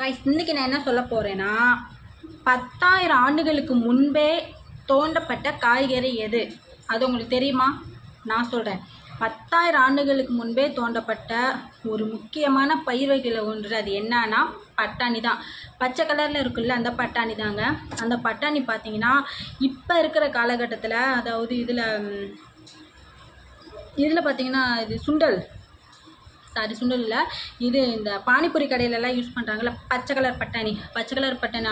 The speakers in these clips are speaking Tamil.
கைஸ் இன்றைக்கி நான் என்ன சொல்ல போகிறேன்னா 10,000 ஆண்டுகளுக்கு முன்பே தோண்டப்பட்ட காய்கறி எது? அது உங்களுக்கு தெரியுமா? நான் சொல்கிறேன். 10,000 ஆண்டுகளுக்கு முன்பே தோண்டப்பட்ட ஒரு முக்கியமான பயிர் வகையில் ஒன்று. அது என்னன்னா பட்டாணி தான். பச்சை கலரில் இருக்குல்ல, அந்த பட்டாணி தாங்க. அந்த பட்டாணி பார்த்தீங்கன்னா இப்போ இருக்கிற காலகட்டத்தில், அதாவது இதில் பார்த்தீங்கன்னா இது சுண்டல் இல்லை, இது இந்த பானிபூரி கடையிலலாம் யூஸ் பண்ணுறாங்கல்ல பச்சை கலர் பட்டாணி,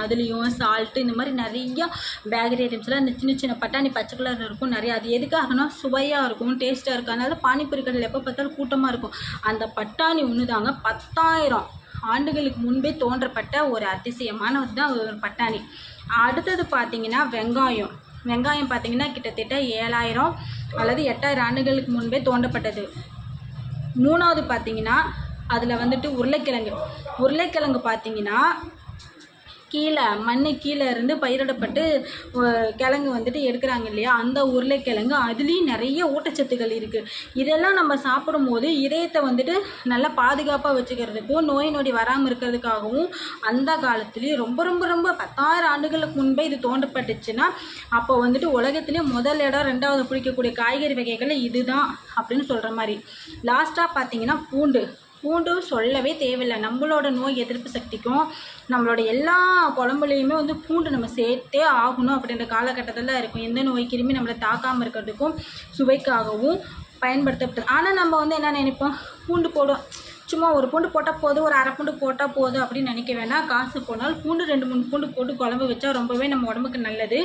அதுலேயும் சால்ட்டு இந்த மாதிரி நிறையா பேக்கரி ஐட்டம்ஸ்லாம் இந்த சின்ன சின்ன பட்டாணி பச்சை கலரில் இருக்கும் நிறையா. அது எதுக்காகனா சுவையாக இருக்கும், டேஸ்ட்டாக இருக்கும். அதனால பானிபூரி கடையில் எப்போ பார்த்தாலும் கூட்டமாக இருக்கும். அந்த பட்டாணி ஒன்று தாங்க 10,000 ஆண்டுகளுக்கு முன்பே தோன்றப்பட்ட ஒரு அதிசயமான தான் ஒரு பட்டாணி. அடுத்தது பார்த்திங்கன்னா வெங்காயம் பார்த்திங்கன்னா கிட்டத்தட்ட 7,000 அல்லது 8,000 ஆண்டுகளுக்கு முன்பே தோண்டப்பட்டது. மூணாவது பார்த்திங்கன்னா அதில் வந்துட்டு உருளைக்கிழங்கு பார்த்திங்கன்னா மண்ணு கீழே இருந்து பயிரிடப்பட்டு கிழங்கு வந்துட்டு எடுக்கிறாங்க இல்லையா, அந்த உருளைக்கிழங்கு அதுலேயும் நிறைய ஊட்டச்சத்துக்கள் இருக்குது. இதெல்லாம் நம்ம சாப்பிடும்போது இதயத்தை வந்துட்டு நல்லா பாதுகாப்பாக வச்சுக்கிறதுக்கும் நோய் நொடி வராமல் இருக்கிறதுக்காகவும் அந்த காலத்துலேயும் ரொம்ப ரொம்ப ரொம்ப 10,000 ஆண்டுகளுக்கு முன்பே இது தோண்டப்பட்டுச்சுன்னா அப்போ வந்துட்டு உலகத்துலேயே முதல் இடம் 2வது பிடிக்கக்கூடிய காய்கறி வகைகள் இதுதான் அப்படின்னு சொல்கிற மாதிரி. லாஸ்ட்டாக பார்த்திங்கன்னா பூண்டு சொல்லவே தேவையில்லை. நம்மளோட நோய் எதிர்ப்பு சக்திக்கும் நம்மளோட எல்லா குழம்புலையுமே வந்து பூண்டு நம்ம சேர்த்தே ஆகணும் அப்படின்ற காலகட்டத்தில் இருக்கும். எந்த நோய் கிருமி நம்மளை தாக்காமல் இருக்கிறதுக்கும் சுவைக்காகவும் பயன்படுத்தப்படுது. ஆனால் நம்ம வந்து என்ன நினைப்போம், பூண்டு போடும், சும்மா ஒரு பூண்டு போட்டால் போதும், ஒரு அரை பூண்டு போட்டால் போதும் அப்படின்னு நினைக்க வேணாம். காசு போனால் பூண்டு 2-3 பூண்டு போட்டு குழம்பு வச்சா ரொம்பவே நம்ம உடம்புக்கு நல்லது.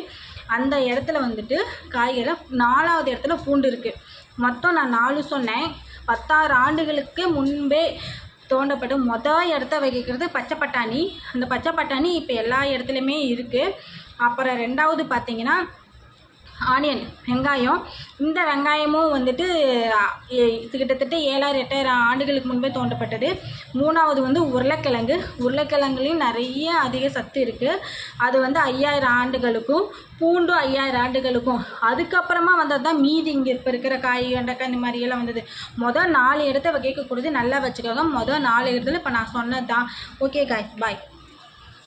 அந்த இடத்துல வந்துட்டு காய்கறி 4வது இடத்துல பூண்டு இருக்குது. மொத்தம் நான் 4 சொன்னேன். 10,000 ஆண்டுகளுக்கு முன்பே தோண்டப்பட்ட மொதல் இடத்த வகிக்கிறது பச்சை பட்டாணி. அந்த பச்சை பட்டாணி இப்போ எல்லா இடத்துலையுமே இருக்குது. அப்புறம் 2வது பார்த்திங்கன்னா ஆனியன், வெங்காயம். இந்த வெங்காயமும் வந்துட்டு கிட்டத்தட்ட 7,000-8,000 ஆண்டுகளுக்கு முன்பே தோண்டப்பட்டது. 3வது வந்து உருளைக்கிழங்குலையும் நிறைய அதிக சத்து இருக்குது. அது வந்து 5,000 ஆண்டுகளுக்கும், பூண்டும் 5,000 ஆண்டுகளுக்கும். அதுக்கப்புறமா வந்தது தான் மீதி இங்கே இப்போ இருக்கிற காய், வெண்டைக்காய் இந்த மாதிரியெல்லாம் வந்தது. மொதல் 4 இடத்த கேட்கக்கூடாது, நல்லா வச்சுக்கோங்க. மொதல் 4 இடத்துல இப்போ நான் சொன்னது தான். ஓகே காய்ஸ், பாய்.